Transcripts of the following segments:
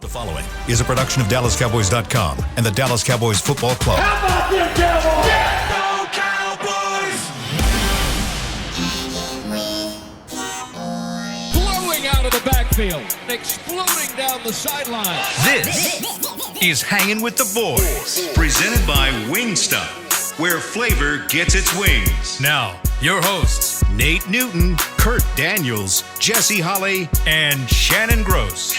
The following is a production of DallasCowboys.com and the Dallas Cowboys Football Club. How about them Cowboys? Yeah, go Cowboys! Blowing out of the backfield, exploding down the sideline. This is Hangin' with the Boys, presented by Wingstop, where flavor gets its wings. Now, your hosts, Nate Newton, Kurt Daniels, Jesse Holley, and Shannon Gross.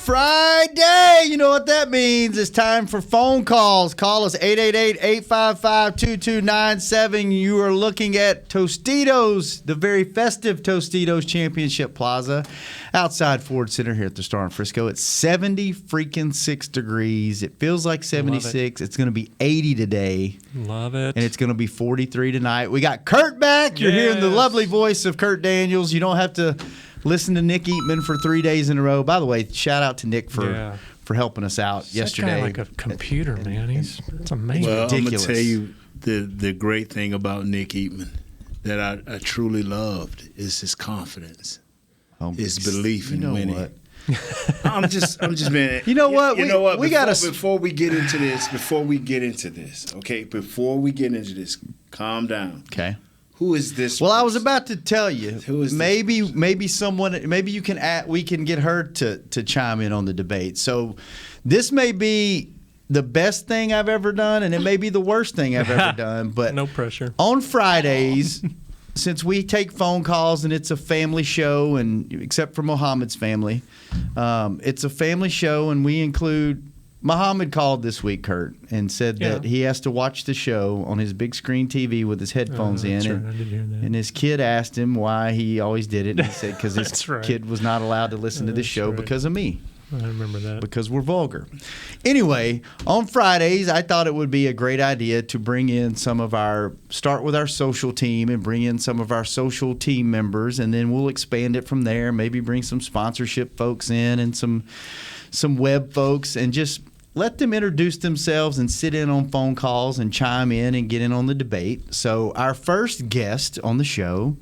Friday, you know what that means. It's time for phone calls. Call us 888-855-2297. You are looking at Tostitos, the very festive Tostitos Championship Plaza outside Ford Center here at the Star in Frisco. It's 6 degrees. It feels like 76. It's going to be 80 today. Love it. And it's going to be 43 tonight. We got Kurt back. You're hearing the lovely voice of Kurt Daniels. You don't have to listen to Nick Eatman for 3 days in a row. By the way, shout out to Nick for helping us out yesterday. That guy like a computer, man. It's amazing. Well, ridiculous. I'm going to tell you the great thing about Nick Eatman that I truly loved is his confidence, his belief in winning. What? I'm just man. You know what? We got to before we get into this, okay? Before we get into this, calm down. Okay. Who is this? Well, I was about to tell you. Who is maybe someone? Maybe you can we can get her to chime in on the debate. So, this may be the best thing I've ever done, and it may be the worst thing I've ever done. But no pressure. On Fridays, since we take phone calls and it's a family show, and except for Muhammad's family, it's a family show, and we include. Muhammad called this week, Kurt, and said that he has to watch the show on his big screen TV with his headphones in. Right. I did hear that. And his kid asked him why he always did it. And he said because his kid was not allowed to listen to this show because of me. I remember that. Because we're vulgar. Anyway, on Fridays, I thought it would be a great idea to bring in start with our social team and bring in some of our social team members, and then we'll expand it from there. Maybe bring some sponsorship folks in and some web folks, and just let them introduce themselves and sit in on phone calls and chime in and get in on the debate. So our first guest on the show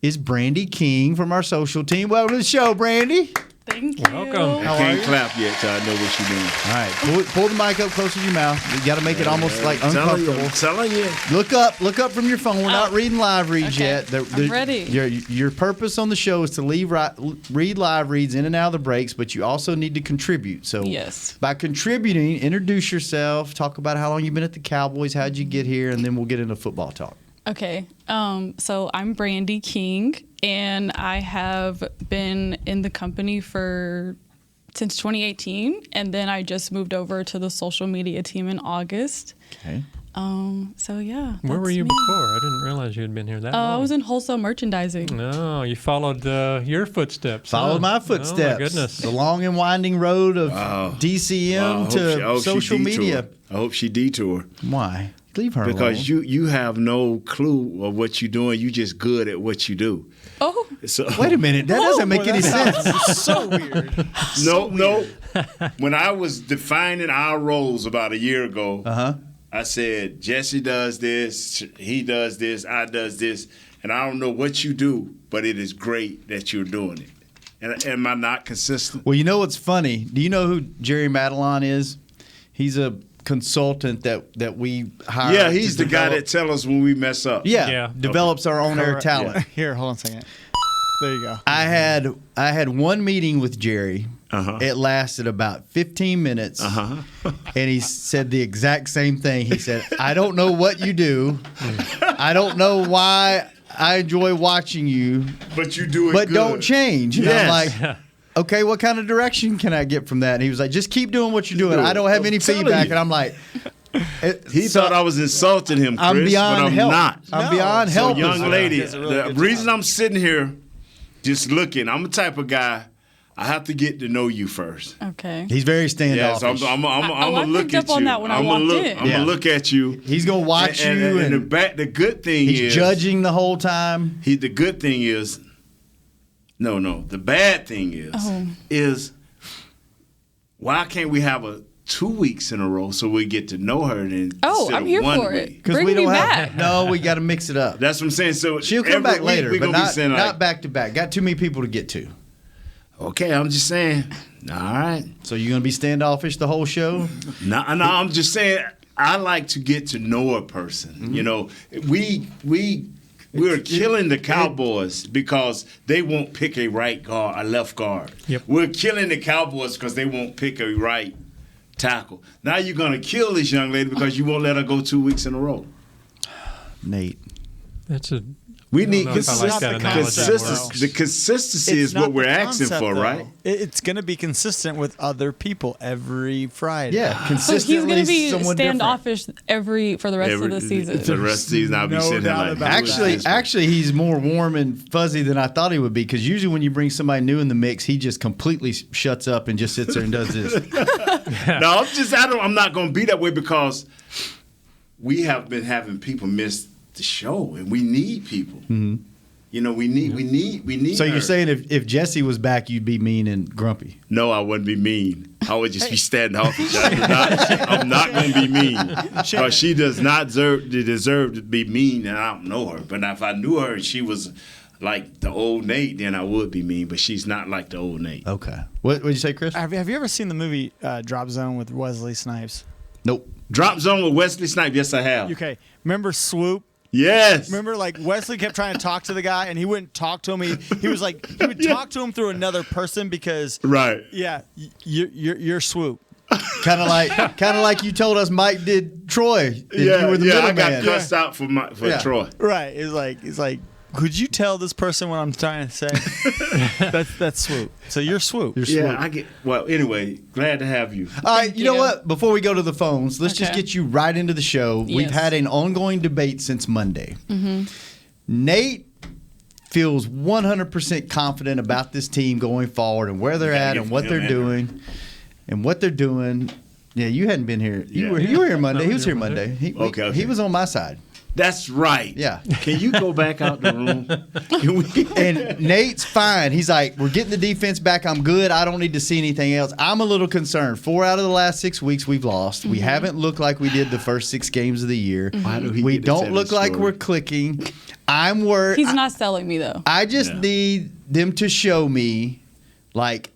is Brandi King from our social team. Welcome to the show, Brandi. Thank you. Welcome. I can't clap yet till I know what you're doing. All right, pull the mic up closer to your mouth. You got to make it almost like uncomfortable. I'm telling you. Look up from your phone. We're not reading live reads yet. I'm ready. Your purpose on the show is to read live reads in and out of the breaks, but you also need to contribute. So yes, by contributing, introduce yourself, talk about how long you've been at the Cowboys, how'd you get here, and then we'll get into football talk. Okay. So I'm Brandi King, and I have been in the company since 2018, and then I just moved over to the social media team in August. Okay. So yeah. Where were you before? I didn't realize you had been here that long. I was in wholesale merchandising. No, you followed your footsteps. Followed my footsteps. Oh, my goodness. The long and winding road of DCM to social media. I hope she detoured. Why? Leave her because alone. you have no clue of what you're doing. You're just good at what you do. Oh. So, wait a minute. That doesn't make any sense. So weird. No. When I was defining our roles about a year ago, I said, Jesse does this, he does this, I does this, and I don't know what you do, but it is great that you're doing it. And am I not consistent? Well, you know what's funny? Do you know who Jerry Madelon is? He's a consultant that we hire. Yeah, he's the guy that tells us when we mess up. Yeah. Develops our own air talent. Yeah. Here, hold on a second. There you go. I had one meeting with Jerry. It lasted about 15 minutes. And he said the exact same thing. He said, I don't know what you do. I don't know why I enjoy watching you. But you do it But good. Don't change. And Yes. I'm like, okay, what kind of direction can I get from that? And he was like, just keep doing what you're doing. I don't have any feedback. And I'm like, he thought I was insulting him, Chris, I'm beyond but I'm help. not. I'm beyond So, help. young lady, really the good reason job. I'm sitting here just looking, I'm the type of guy, I have to get to know you first. Okay. He's very standoffish. Yeah, so I'm gonna look picked at up you. on that when I walked in. I'm gonna look at you. He's gonna watch you, and the good thing he's is judging the whole time. The good thing is, no. The bad thing is why can't we have 2 weeks in a row so we get to know her? Then I'm here for it. Because Bring we don't me have back. no, we got to mix it up. That's what I'm saying. So She'll come back later, but not not back to back. Got too many people to get to. Okay, I'm just saying. All right. So you're gonna be standoffish the whole show? No, I'm just saying. I like to get to know a person. Mm-hmm. You know, we're killing the Cowboys because they won't pick a left guard. Yep. We're killing the Cowboys because they won't pick a right tackle. Now you're gonna kill this young lady because you won't let her go 2 weeks in a row. Nate. We need know if I like that analogy consistency. The consistency It's is what not we're the asking concept, for, though. right? It's going to be consistent with other people every Friday. Yeah, So consistently. he's going to be someone different. standoffish for the rest of the season. For the rest of the season, I'll be No sitting there doubt like, about it. Actually, he's more warm and fuzzy than I thought he would be. Because usually, when you bring somebody new in the mix, he just completely shuts up and just sits there and does this. No, I'm not going to be that way because we have been having people miss the show, and we need people. Mm-hmm. You know, we need. So her. you're saying if Jesse was back, you'd be mean and grumpy? No, I wouldn't be mean. I would just be standoffish. I'm not going to be mean because she does not deserve to be mean, and I don't know her. But if I knew her and she was like the old Nate, then I would be mean. But she's not like the old Nate. Okay. What did you say, Chris? Have you ever seen the movie Drop Zone with Wesley Snipes? Nope. Drop Zone with Wesley Snipes. Yes, I have. Okay. Remember Swoop? Yes. Remember, like, Wesley kept trying to talk to the guy, and he wouldn't talk to him. He was like, he would talk to him through another person because, Right. yeah, you're Swoop. Kind of like you told us Mike did Troy. You were the I middleman. got cussed out for Troy. Right. It's like, could you tell this person what I'm trying to say? that's Swoop. So you're Swoop. Yeah, I get. Well, anyway, glad to have you. All right, Thank you know you. what? Before we go to the phones, let's just Okay. get you right into the show. We've Yes. had an ongoing debate since Monday. Mm-hmm. Nate feels 100% confident about this team going forward and where they're gotta at get and what him they're in doing. And what they're doing. Yeah, you hadn't been here. You Yeah. were here Monday. I He was was here here Monday. Monday. Okay. He was on my side. That's right. Yeah. Can you go back out the room? Can we? And Nate's fine. He's like, we're getting the defense back. I'm good. I don't need to see anything else. I'm a little concerned. 4 out of the last 6 weeks we've lost. We haven't looked like we did the first 6 games of the year. Why do he We get to don't tell look the like story? we're clicking. I'm worried. He's not selling me though. I just need them to show me, like,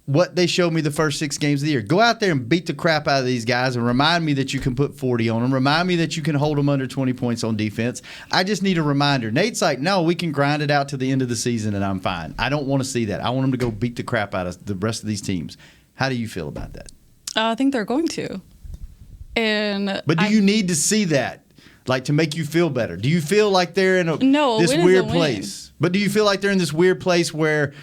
what they showed me the first 6 games of the year. Go out there and beat the crap out of these guys and remind me that you can put 40 on them. Remind me that you can hold them under 20 points on defense. I just need a reminder. Nate's like, no, we can grind it out to the end of the season and I'm fine. I don't want to see that. I want them to go beat the crap out of the rest of these teams. How do you feel about that? I think they're going to. But do you need to see that, like, to make you feel better? Do you feel like they're in No, a this win is a weird win. place? But do you feel like they're in this weird place where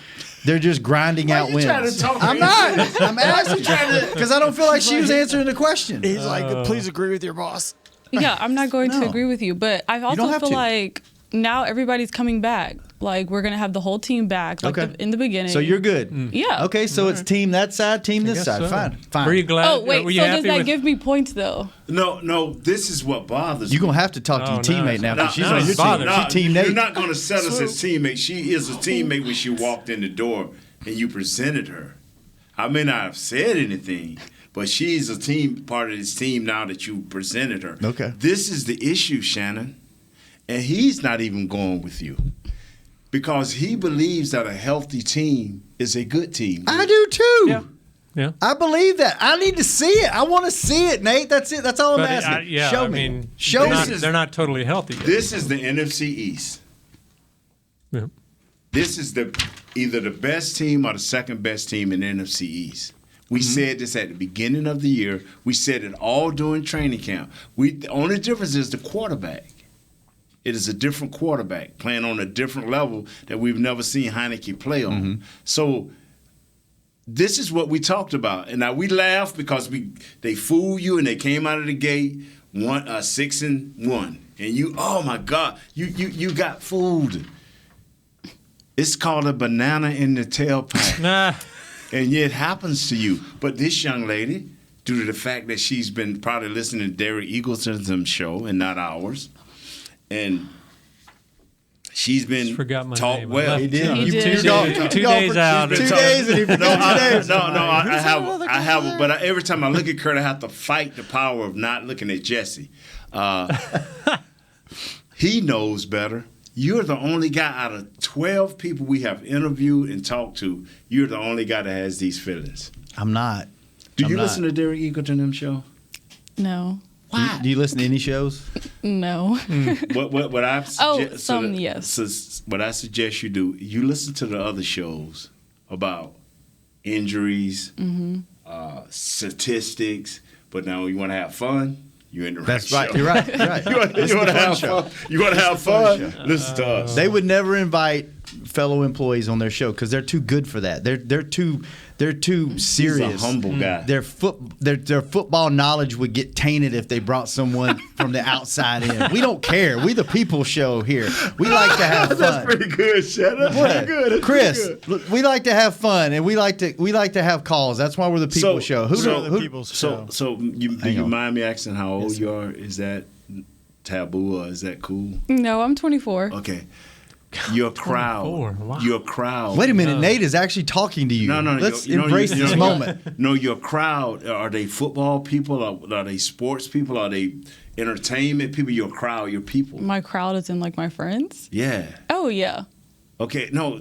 they're just grinding out you trying wins? to talk I'm me not. into it? I'm actually trying to, because I don't feel like she was answering the question. He's like, please agree with your boss. Yeah, I'm not going No. to agree with you, but I don't also have feel to. like now everybody's coming back. Like we're gonna have the whole team back, like Okay. in the beginning. So you're good. Yeah. Okay, so it's team that side, team this guess side. so. Fine. Were you glad? Oh wait, were you so does happy that with, give me points though? No. This is what bothers You're me. going to have to talk to Oh, your no, teammate it's now, not. because she's No, on your it's team. bothering. She team Nate. You're not going to set us as teammates. She is a teammate when she walked in the door and you presented her. I may not have said anything, but she's a team part of this team now that you presented her. Okay. This is the issue, Shannon, and he's not even going with you because he believes that a healthy team is a good team. I do too. Yeah. I believe that. I need to see it. I want to see it, Nate. That's it. That's all I'm But asking. yeah, Show I me. mean, Show they're me. not, they're not totally healthy yet. This is the NFC East. Yeah. This is either the best team or the second best team in the NFC East. We said this at the beginning of the year. We said it all during training camp. The only difference is the quarterback. It is a different quarterback playing on a different level that we've never seen Heineke play on. So this is what we talked about. And now we laugh because they fooled you and they came out of the gate 6-1. And you, oh my God, you got fooled. It's called a banana in the tailpipe. Nah. And it happens to you. But this young lady, due to the fact that she's been probably listening to Derek Eagleton's show and not ours, and she's been Just forgot my taught name. I well. left He did. town. He did. You're gone. Two You're gone days for out. 2 Two days and he forgot 2 days. I have, but every time I look at Kurt, I have to fight the power of not looking at Jesse. He knows better. You're the only guy out of 12 people we have interviewed and talked to. You're the only guy that has these feelings. I'm not. Do you listen to Derek Eagleton them show? No. Why? Do you listen to any shows? No. What I suggest, yes. What I suggest you do, you listen to the other shows about injuries, statistics. But now you want to have fun. You're in the right show. You're right. You're right. You want to have fun. You want to have fun. Listen to us. They would never invite fellow employees on their show because they're too good for that. They're too serious. He's a humble guy. Their football knowledge would get tainted if they brought someone from the outside in. We don't care. We the people show here. We like to have fun. That's pretty good, Shed. That's pretty good. That's Chris, pretty good. we like to have fun and we like to have calls. That's why we're the people show. So you mind me asking how old you are? Is that taboo or is that cool? No, I'm 24. Okay. Your crowd. Wow. Your crowd. Wait a minute, Nate is actually talking to you. No. Let's embrace this moment. No, your crowd. Are they football people? Are they sports people? Are they entertainment people? Your crowd, your people. My crowd is in like my friends. Yeah. Oh yeah. Okay. No.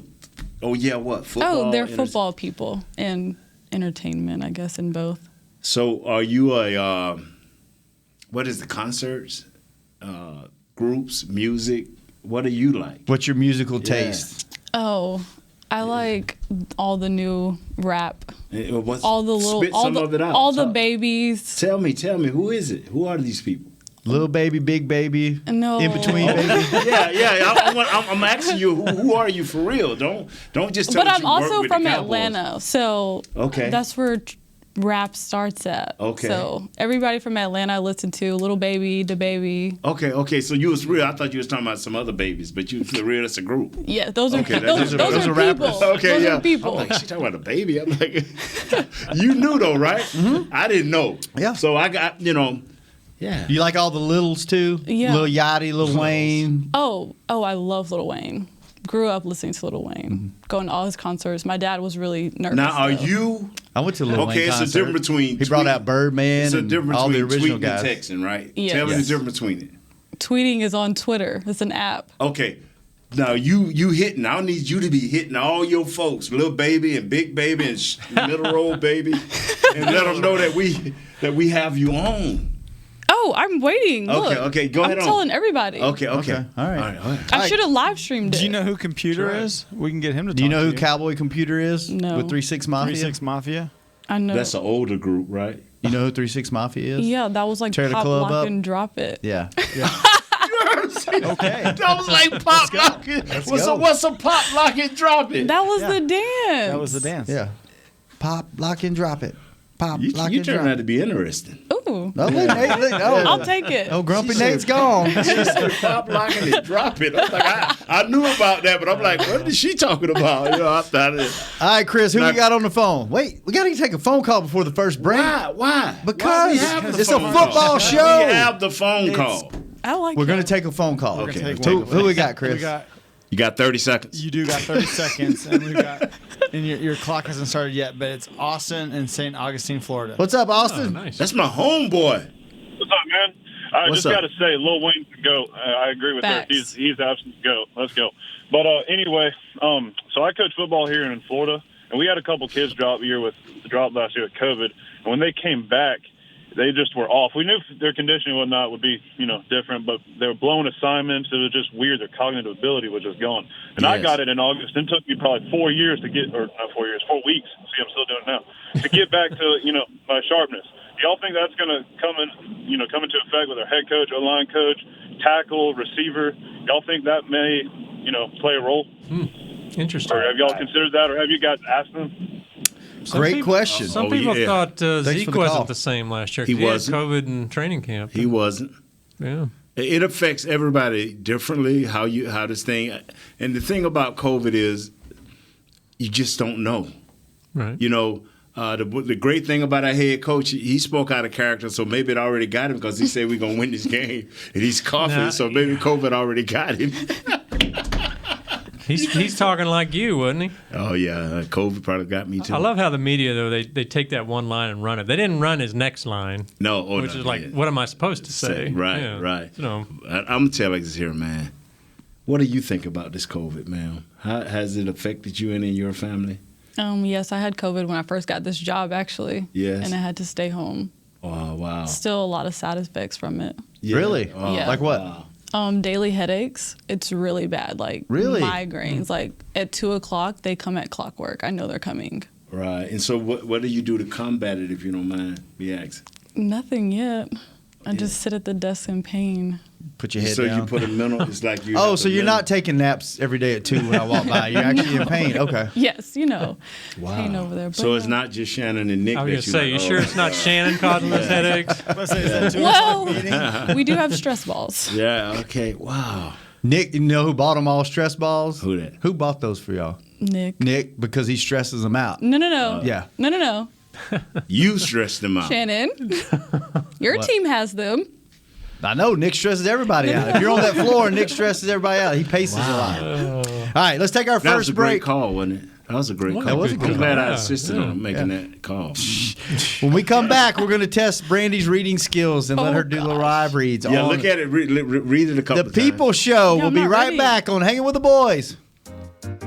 Oh yeah. What? Football. Oh, they're football people and entertainment, I guess, in both. So, are you a what is the concerts, groups, music? What do you like? What's your musical taste? Oh, I like all the new rap. All the little, spit all some the, of it out. all the babies. Tell me, who is it? Who are these people? Little baby, big baby, No. in between baby. I'm asking you, who are you for real? Don't just tell But me I'm you work also with from the Cowboys. Atlanta, so that's where rap starts at. Okay. So everybody from Atlanta I listen to, Little Baby, Da Baby. Okay. So you was real. I thought you was talking about some other babies, but you for real. That's a group. Yeah, those are Okay, those those are rappers. people. Okay, those yeah. are people. I'm like, she talking about a baby. I'm like, you knew though, right? Mm-hmm. I didn't know. Yeah. So I got, yeah. You like all the littles too? Yeah. Lil Yachty, Lil Wayne. Oh, I love Lil Wayne. Grew up listening to Lil Wayne, going to all his concerts. My dad was really nervous. Now, are though. you? I went to Lil Wayne Okay, it's concert. a difference between. He brought out Birdman It's a and difference all the between original tweeting guys. and texting, right? Yes. Tell me the Yes. difference between it. Tweeting is on Twitter. It's an app. Okay. Now you hitting. I need you to be hitting all your folks, little baby and big baby and middle roll baby, and let them know that we have you on. Oh, I'm waiting. Look, Okay. Go ahead. I'm telling everybody. Okay. All right. I should have live streamed it. Do you know who Computer is? We can get him to talk Do you know to who Cowboy Computer is? No. With 3-6 Mafia? 36 Mafia? I know. That's an older group, right? You know who 3-6 Mafia is? Yeah, that was like Tear the Pop, club Lock, up? and Drop It. Yeah. Okay. That was like pop, lock, what's a pop, lock, and drop it? That was the dance. That was the dance. Yeah. Pop, lock, and drop it. Pop, lock, You and turned drop out it. to be interesting. Ooh. Oh, look, Nate, I'll take it. Oh, Grumpy Nate's gone. She said pop, lock, and drop it. I'm like, I knew about that, but I'm like, what is she talking about? I thought it. All right, Chris, who Now- we got on the phone? Wait, we got to take a phone call before the first break. Why? Because Why we have the it's a phone football call? show. We have the phone call. I like We're it. going to take a phone call. Okay. Take Who we got, Chris? We got, You got 30 seconds. you do got 30 seconds, and we've got, and your clock hasn't started yet, but it's Austin and St. Augustine, Florida. What's up, Oh, Austin? nice. That's my homeboy. What's up, man? I What's just up? got to say, Lil Wayne can go. I agree with her. Facts. He's absolutely go. Let's go. But anyway, so I coach football here in Florida, and we had a couple kids drop last year with COVID. And when they came back, they just were off. We knew their conditioning and whatnot would be, different, but they were blowing assignments. It was just weird. Their cognitive ability was just gone. And I Yes. got it in August. It took me probably 4 years to get, or not 4 years, 4 weeks. See, I'm still doing it now to get back to, my sharpness. Y'all think that's going to come into effect with our head coach, O-line coach, tackle, receiver? Y'all think that may, play a role? Interesting. Or have y'all considered that, or have you guys asked them? Great question. Some Oh, people yeah. thought for Zeke the call. wasn't the same last year. He 'cause had wasn't. COVID in training camp. He wasn't. Yeah. It affects everybody differently. How this thing, and the thing about COVID is, you just don't know. Right. The great thing about our head coach, he spoke out of character, so maybe it already got him because he said we're gonna win this game, and he's coughing, Nah, so maybe COVID already got him. He's talking like you, wasn't he? Oh yeah, COVID probably got me too. I love how the media though they take that one line and run it. They didn't run his next line, which is like, what am I supposed to say? Right, Yeah. right. You know, I'm gonna tell like this here, man. What do you think about this COVID, ma'am? How has it affected you and in your family? Yes, I had COVID when I first got this job, actually. Yes. And I had to stay home. Oh, wow. Still a lot of side effects from it. Yeah. Really? Yeah. Like what? Wow. Daily headaches. It's really bad. Like Really? migraines. Like at 2:00, they come at clockwork. I know they're coming. Right. And so what do you do to combat it, if you don't mind me asking? Nothing yet. I just sit at the desk in pain. Put your head So down. you put a mental, it's like you. Oh, have so a you're mental- not taking naps every day at 2 when I walk by. You're actually in pain. Okay. Yes, pain over there. But So it's not just Shannon and Nick I that was going to say, you sure it's not Shannon causing those headaches? Well, we do have stress balls. Yeah, okay. Wow. Nick, you know who bought them all stress balls? Who that? Who bought those for y'all? Nick. Nick, because he stresses them out. No. Yeah. No. You stressed them out. Shannon, your team has them. I know Nick stresses everybody out. If you're on that floor, Nick stresses everybody out. He paces a lot. All right, let's take our That was first a great break. call, wasn't it? That was a great call. That was a good I'm glad call. I Yeah, assisted on making that call. When we come back, we're going to test Brandy's reading skills and let her do little live reads. Yeah, on look at it. Read it a couple The of People times. Show. Yeah, We'll I'm be not right ready. back on Hanging with the Boys.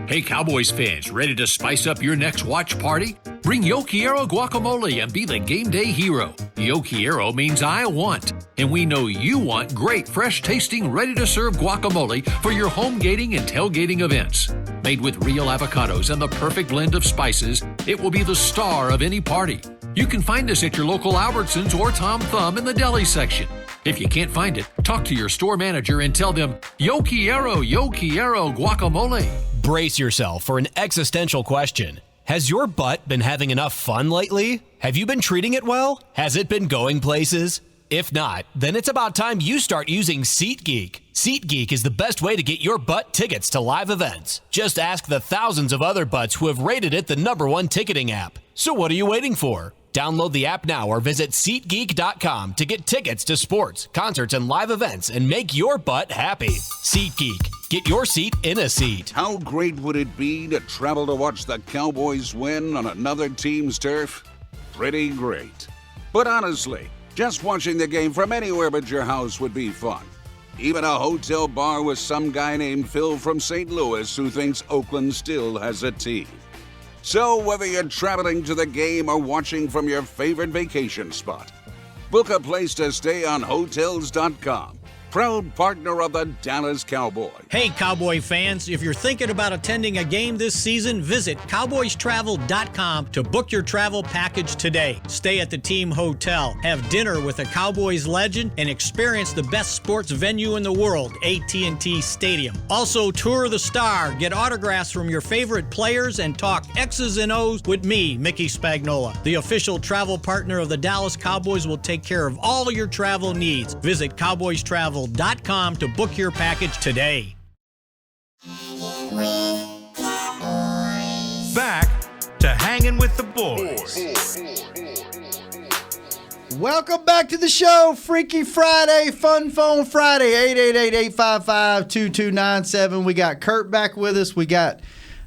Hey, Cowboys fans, ready to spice up your next watch party? Bring Yo Quiero guacamole and be the game day hero. Yo Quiero means I want, and we know you want great, fresh-tasting, ready-to-serve guacamole for your home gating and tailgating events. Made with real avocados and the perfect blend of spices, it will be the star of any party. You can find us at your local Albertsons or Tom Thumb in the deli section. If you can't find it, talk to your store manager and tell them, Yo Quiero guacamole. Brace yourself for an existential question. Has your butt been having enough fun lately? Have you been treating it well? Has it been going places? If not, then it's about time you start using SeatGeek. SeatGeek is the best way to get your butt tickets to live events. Just ask the thousands of other butts who have rated it the #1 ticketing app. So what are you waiting for? Download the app now or visit SeatGeek.com to get tickets to sports, concerts, and live events and make your butt happy. SeatGeek. Get your seat in a seat. How great would it be to travel to watch the Cowboys win on another team's turf? Pretty great. But honestly, just watching the game from anywhere but your house would be fun. Even a hotel bar with some guy named Phil from St. Louis who thinks Oakland still has a team. So whether you're traveling to the game or watching from your favorite vacation spot, book a place to stay on Hotels.com. Proud partner of the Dallas Cowboys. Hey, Cowboy fans, if you're thinking about attending a game this season, visit cowboystravel.com to book your travel package today. Stay at the team hotel, have dinner with a Cowboys legend, and experience the best sports venue in the world, AT&T Stadium. Also, tour the Star, get autographs from your favorite players, and talk X's and O's with me, Mickey Spagnola. The official travel partner of the Dallas Cowboys will take care of all your travel needs. Visit cowboystravel.com to book your package today. Back to Hanging with the Boys. Welcome back to the show. Freaky Friday, Fun Phone Friday, 888-855-2297. We got Kurt back with us. We got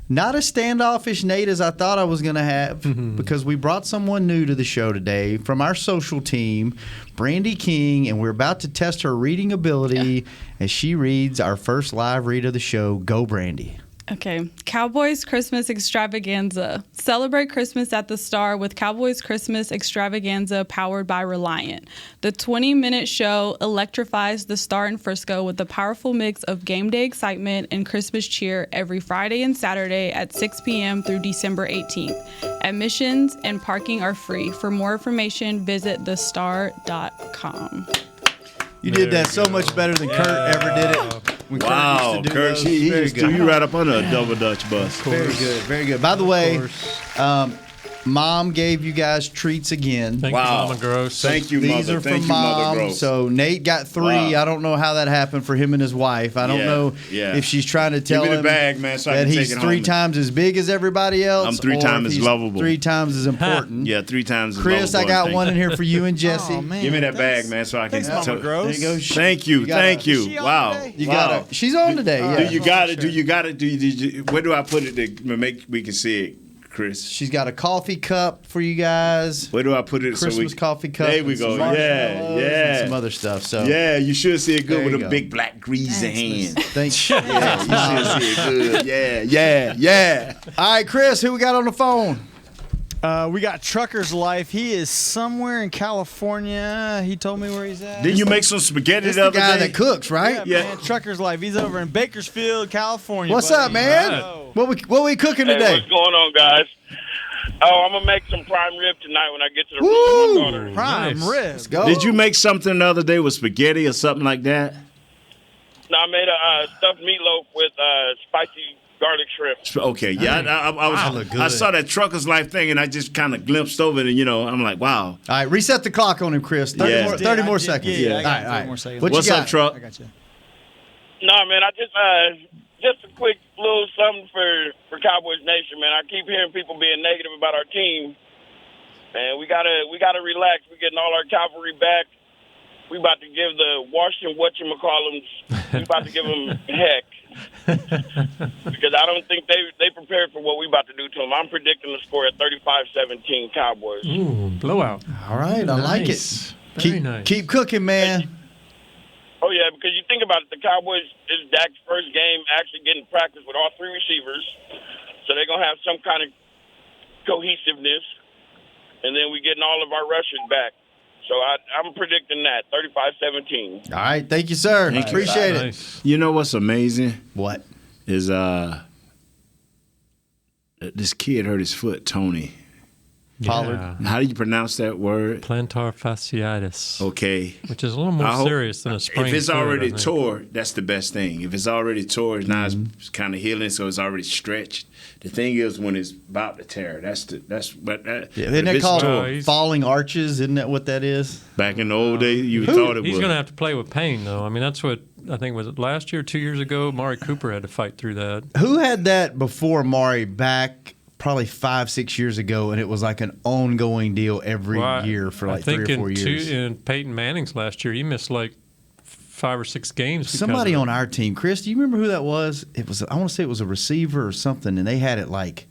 not as standoffish Nate as I thought I was going to have because we brought someone new to the show today from our social team, Brandi King, and we're about to test her reading ability as she reads our first live read of the show. Go, Brandi. Okay. Cowboys Christmas Extravaganza. Celebrate Christmas at the Star with Cowboys Christmas Extravaganza powered by Reliant. The 20-minute show electrifies the Star in Frisco with a powerful mix of game day excitement and Christmas cheer every Friday and Saturday at 6 p.m. through December 18th. Admissions and parking are free. For more information, visit thestar.com. You did that so much better than Kurt ever did it. When Wow, used to do Kurt, those. he Very just good. threw you right up under a double Dutch bus. Very good, very good. By the way, Mom gave you guys treats again. Thank you, Mama Gross. Thank you, These Mother. are Thank from you, Mother Mom. Gross. So Nate got 3. Wow. I don't know how that happened for him and his wife. I don't know if she's trying to tell Give me him the bag, man, so I that can take he's it 3 home. times as big as everybody else. I'm 3 or times if as he's lovable. 3 times as important. Yeah, 3 times as Chris, lovable. I got Thank one you. in here for you and Jesse. Oh, man. Give me that bag, man, so I can. Thanks, Mama Gross. There you go. Thank you, thank you. Is she on Wow, today? You wow. got She's on today. Yeah. Do you got it? Do you got it? Where do I put it to make we can see it? Chris? She's got a coffee cup for you guys. Where do I put it? Christmas coffee cup. There we go. Yeah. And some other stuff. So yeah, you should see it good with you them go. big black greasy hands. Thanks. Yeah, You should see it good. Yeah. All right, Chris, who we got on the phone? We got Trucker's Life. He is somewhere in California. He told me where he's at. Didn't you make some spaghetti This the the other guy day? that cooks, right? Yeah, man, Trucker's Life. He's over in Bakersfield, California. What's buddy. up, man? Wow. What we cooking today? What's going on, guys? Oh, I'm gonna make some prime rib tonight when I get to the room Woo! with my daughter. Prime Nice. rib. Let's go. Did you make something the other day with spaghetti or something like that? No, I made a stuffed meatloaf with spicy garlic shrimp. Okay, yeah. I look good. I saw that Trucker's Life thing, and I just kind of glimpsed over it, and I'm like, wow. All right, reset the clock on him, Chris. 30 more seconds. Yeah, I got all 30 right. more seconds. What What's you up, got? Truck? I got you. No, man, I just a quick little something for Cowboys Nation, man. I keep hearing people being negative about our team, and we gotta relax. We're getting all our cavalry back. We about to give the Washington whatchamacallums. We about to give them heck. Because I don't think they prepared for what we about to do to them. I'm predicting the score at 35-17 Cowboys. Ooh, blowout. All right, I like it. Nice. Very nice. Keep cooking, man. Oh, yeah, because you think about it, the Cowboys, this is Dak's first game actually getting practice with all three receivers. So they're going to have some kind of cohesiveness. And then we getting all of our rushers back. So I'm predicting that, 35-17. All right, thank you, sir. Thank you. Appreciate it. Nice. You know what's amazing? What? Is this kid hurt his foot, Tony. Pollard. Yeah. How do you pronounce that word? Plantar fasciitis. Okay. Which is a little more I hope- serious than a sprained If it's foot, already I think. tore, that's the best thing. If it's already tore, now it's kind of healing, so it's already stretched. The thing is, when it's about to tear, Yeah, isn't isn't that it's called tore. falling arches? Isn't that what that is? Back in the old days, you thought it He's was. going to have to play with pain, though. I mean, that's what I think was it last year, 2 years ago. Mari Cooper had to fight through that. Who had that before Mari back probably 5-6 years ago, and it was like an ongoing deal every year for like 3 or 4 years? In Peyton Manning's last year, he missed like 5 or 6 games. because Somebody of it. on our team, Chris, do you remember who that was? It was, I want to say it was a receiver or something, and they had it like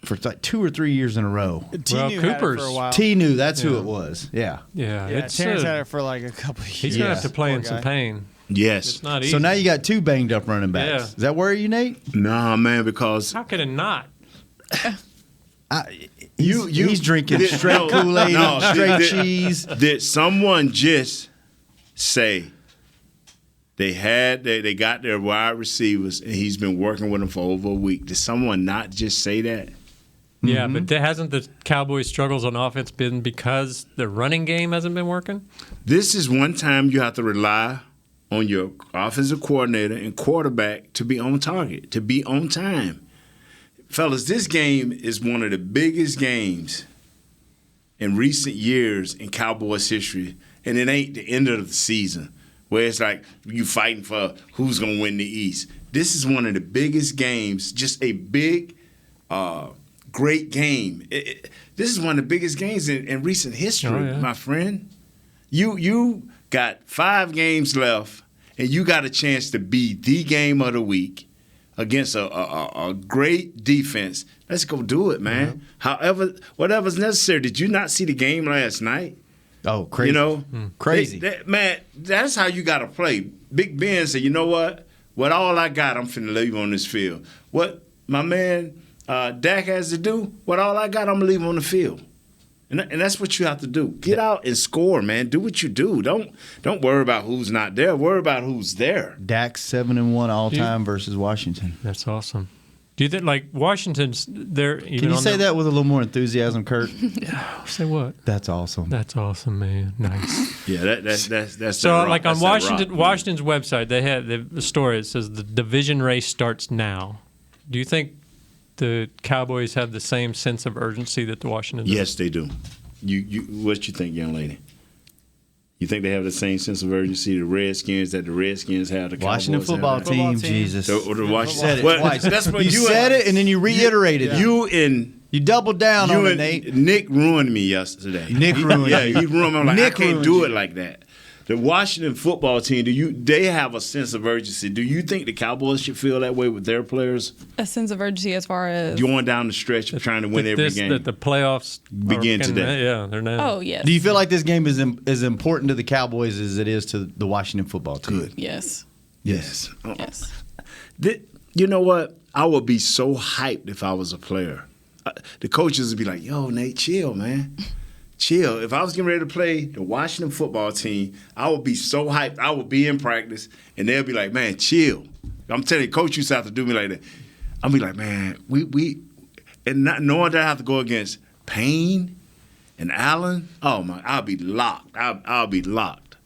for like 2 or 3 years in a row. Well, Had it Cooper's for a while. T-New, that's who it was. Yeah. Yeah, Yeah, it's Terrence had it for like a couple of years. he's going to have to play Poor in some guy. pain. Yes. It's not easy. So now you got 2 banged up running backs. Yeah. Does that worry you, Nate? Nah, man, because How could it not? He's drinking straight Kool-Aid, straight cheese. Did someone just say they got their wide receivers and he's been working with them for over a week? Did someone not just say that? Yeah, but hasn't the Cowboys' struggles on offense been because the running game hasn't been working? This is one time you have to rely on your offensive coordinator and quarterback to be on target, to be on time. Fellas, this game is one of the biggest games in recent years in Cowboys history, and it ain't the end of the season where it's like you fighting for who's going to win the East. This is one of the biggest games, just a big, great game. This is one of the biggest games in recent history, my friend. You got 5 games left, and you got a chance to be the game of the week against a great defense. Let's go do it, man. However, whatever's necessary. Did you not see the game last night? Oh, crazy. You know? Crazy. Man, that's how you got to play. Big Ben said, you know what? What all I got, I'm finna leave on this field. What my man Dak has to do, what all I got, I'm going to leave on the field. And that's what you have to do. Get out and score, man. Do what you do. Don't worry about who's not there. Worry about who's there. Dak's 7-1 all time versus Washington. That's awesome. Do you think like Washington's there? Can you say that with a little more enthusiasm, Kurt? Say what? That's awesome. That's awesome, man. Nice. Yeah, that's so that rock. like on That's that rock. Washington's website, they had the story. It says the division race starts now. Do you think the Cowboys have the same sense of urgency that the Washington does? Yes, they do. You what you think, young lady? You think they have the same sense of urgency the Redskins that the Redskins have? The Washington Cowboys football have? team, Jesus. So, or the Washington. Said it Well, twice. that's what you said it, and then you reiterated it. You and you doubled down on it, Nate. Nick ruined me yesterday. Nick ruined Yeah, you. he ruined me. I'm like, Nick I can't ruined do you. it like that. The Washington football team, they have a sense of urgency. Do you think the Cowboys should feel that way with their players? A sense of urgency as far as going down the stretch of trying to win every game. That the playoffs begin today. Yeah, they're now. Oh, yes. Do you feel like this game is as important to the Cowboys as it is to the Washington football team? Good. Yes. Yes. Yes. You know what? I would be so hyped if I was a player. The coaches would be like, yo, Nate, chill, man. Chill. If I was getting ready to play the Washington football team, I would be so hyped. I would be in practice, and they'll be like, man, chill. I'm telling you, coach used to have to do me like that. I'll be like, man, and not knowing that I have to go against Payne and Allen, oh, my, I'll be locked. I'll be locked.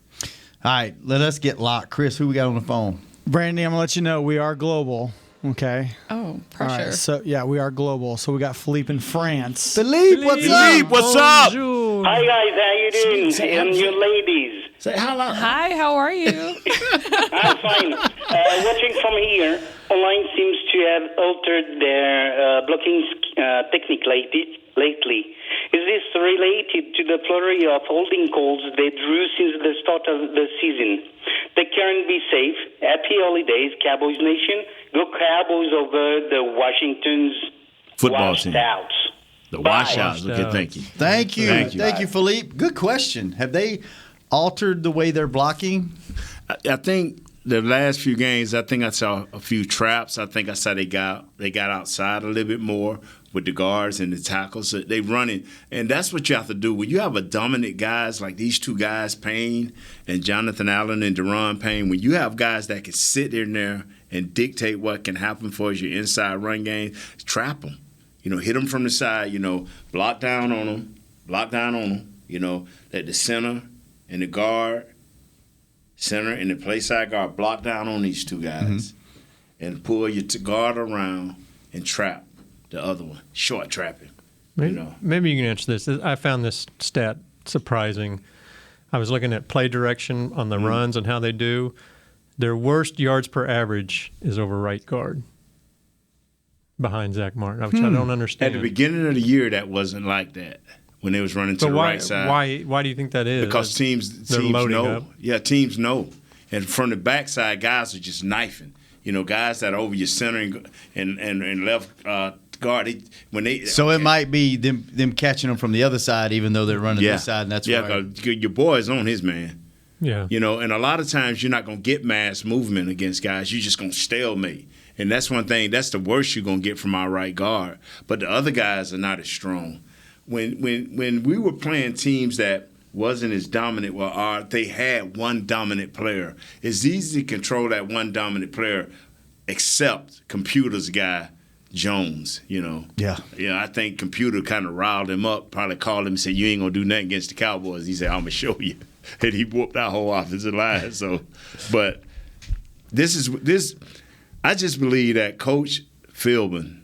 All right, let us get locked. Chris, who we got on the phone? Brandie, I'm going to let you know we are global. Okay. Oh, pressure. All right, so, yeah, we are global. So we got Philippe in France. Philippe, what's up? Philippe, what's up? Hi, guys. How you doing? And you ladies. Say hello. Hi, how are you? I'm fine. Watching from here, online seems to have altered their blocking technique lately. Is this related to the flurry of holding calls they drew since the start of the season? Take care and be safe. Happy holidays, Cowboys Nation. Go Cowboys over the Washington's football team. Washouts. The washouts. Okay, thank you. Thank you, Philippe. Good question. Have they altered the way they're blocking? I think the last few games, I saw a few traps. I think I saw they got outside a little bit more with the guards and the tackles. They running, and that's what you have to do. When you have a dominant guys like these two guys, Payne and Jonathan Allen and Deron Payne, when you have guys that can sit in there and dictate what can happen for your inside run game, trap them. Hit them from the side, block down on them, let the center and the guard, center and the play side guard block down on these two guys and pull your guard around and trap the other one, short trapping. Maybe you can answer this. I found this stat surprising. I was looking at play direction on the runs and how they do. Their worst yards per average is over right guard behind Zach Martin, which I don't understand. At the beginning of the year, that wasn't like that when they was running to the right side. Why do you think that is? Because teams loading know. up. Yeah, teams know. And from the backside, guys are just knifing. Guys that are over your center and left guard. So it might be them catching them from the other side, even though they're running this side, and that's why. Yeah, your boy is on his man. Yeah. And a lot of times you're not going to get mass movement against guys. You're just going to stalemate. And that's one thing. That's the worst you're going to get from our right guard. But the other guys are not as strong. When we were playing teams that wasn't as dominant, they had one dominant player. It's easy to control that one dominant player, except Computer's guy, Jones, Yeah. I think Computer kind of riled him up, probably called him and said, you ain't going to do nothing against the Cowboys. He said, I'm going to show you. And he whooped our whole offensive line. So, but I just believe that Coach Philbin,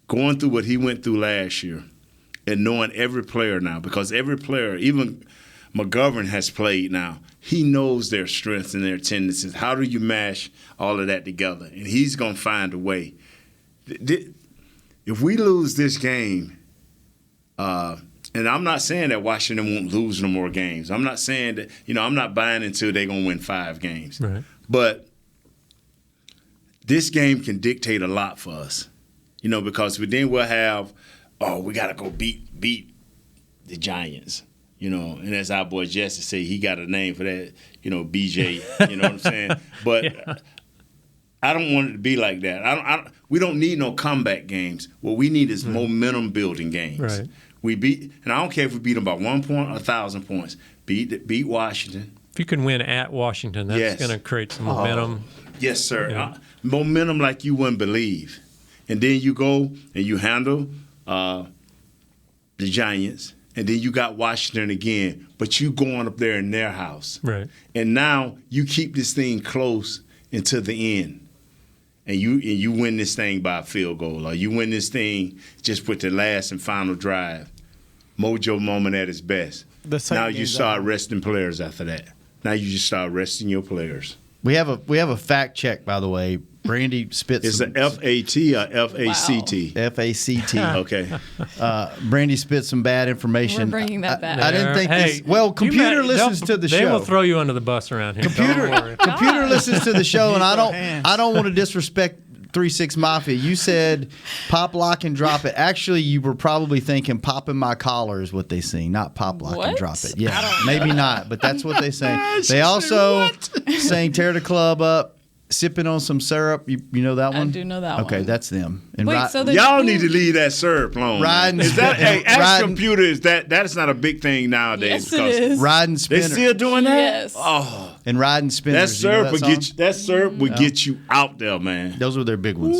going through what he went through last year and knowing every player now, because every player, even McGovern has played now, he knows their strengths and their tendencies. How do you mash all of that together? And he's going to find a way. If we lose this game, and I'm not saying that Washington won't lose no more games. I'm not saying that, I'm not buying into they're going to win 5 games. Right. But this game can dictate a lot for us, because then we'll have, we got to go beat the Giants, and as our boy Jesse say, he got a name for that, BJ, you know what I'm saying? But yeah. I don't want it to be like that. We don't need no comeback games. What we need is momentum building games. Right. And I don't care if we beat them by 1 point or 1,000 points. Beat Washington. If you can win at Washington, that's going to create some momentum. Yes, sir. Yeah. Momentum like you wouldn't believe. And then you go and you handle the Giants, and then you got Washington again, but you going up there in their house. Right. And now you keep this thing close until the end. And you win this thing by a field goal, or you win this thing just with the last and final drive. Mojo moment at its best. Now you start resting players after that. Now you just start resting your players. We have a fact check, by the way. Brandi spit It's some. a F-A-T or F-A-C-T? F-A-C-T. Okay. Brandi spit some bad information. We're bringing that back. I didn't think this. Well, computer listens to the show. They will throw you under the bus around here. Computer listens to the show, and I don't want to disrespect 3-6 Mafia. You said pop, lock, and drop it. Actually, you were probably thinking popping my collar is what they sing, not pop, lock, and drop it. Yeah, maybe not, but that's what they sang. They also sang Tear the Club Up, Sipping on Some Syrup. You know that one? I do know that one. Okay, that's them. And Wait, so y'all need to leave that syrup alone. Riding Is that ask riding- computer? Is that's not a big thing nowadays? Yes, it is. Riding They Spinner. still doing that? Yes. Oh, And Riding Spinners. that You know syrup would song? get you. That syrup would get you out there, man. Those were their big ones.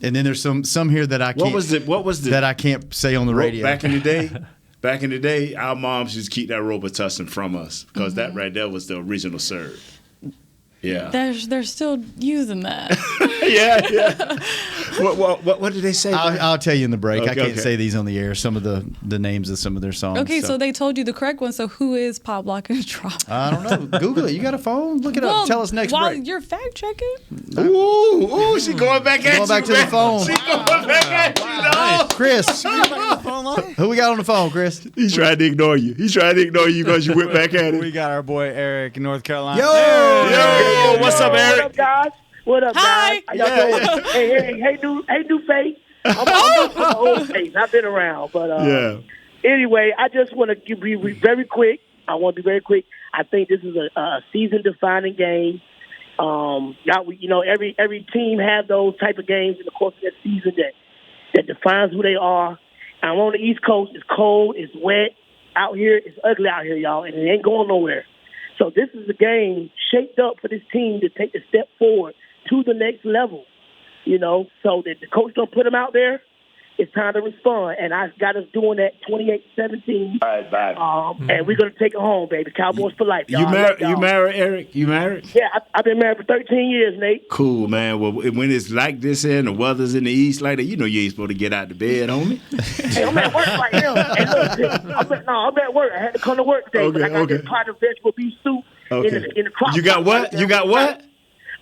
And then there's some here that I can't. What was the that I can't say on the radio? back in the day? Back in the day, our moms used to keep that Robitussin from us because that right there was the original syrup. Yeah. They're still using that. yeah. What did they say? I'll tell you in the break. I Okay, can't okay. say these on the air. Some of the names of some of their songs. Okay, so they told you the correct one. So who is pop, lock, and drop? I don't know. Google it. You got a phone? Look it up. Tell us next while break. you're fact checking. Ooh, she going back at you. Going back to the man. phone. She going back at you, dog. Chris, who we got on the phone, Chris? He tried to ignore you. He tried to ignore you because you went back at it. We got our boy Eric in North Carolina. Yo, what's up, Eric? What up, guys? What up, Hi. guys? How y'all doing? Hey, new face. I'm from the old face. I've been around, but Anyway, I just want to be very quick. I want to be very quick. I think this is a season-defining game. Every team have those type of games in the course of that season that defines who they are. I'm on the East Coast. It's cold. It's wet out here. It's ugly out here, y'all, and it ain't going nowhere. So this is a game shaped up for this team to take a step forward to the next level, so that the coach don't put them out there. It's time to respond, and I got us doing that 28-17. All right, bye. And we're going to take it home, baby. Cowboys for life, y'all. You married, Eric? You married? Yeah, I've been married for 13 years, Nate. Cool, man. Well, when it's like this here and the weather's in the east like that, you ain't supposed to get out of bed, homie. Hey, I'm at work right now. Hey, look, I'm at work. I had to come to work today, but I got this pot of vegetable beef soup in the crock. You got what? You got what?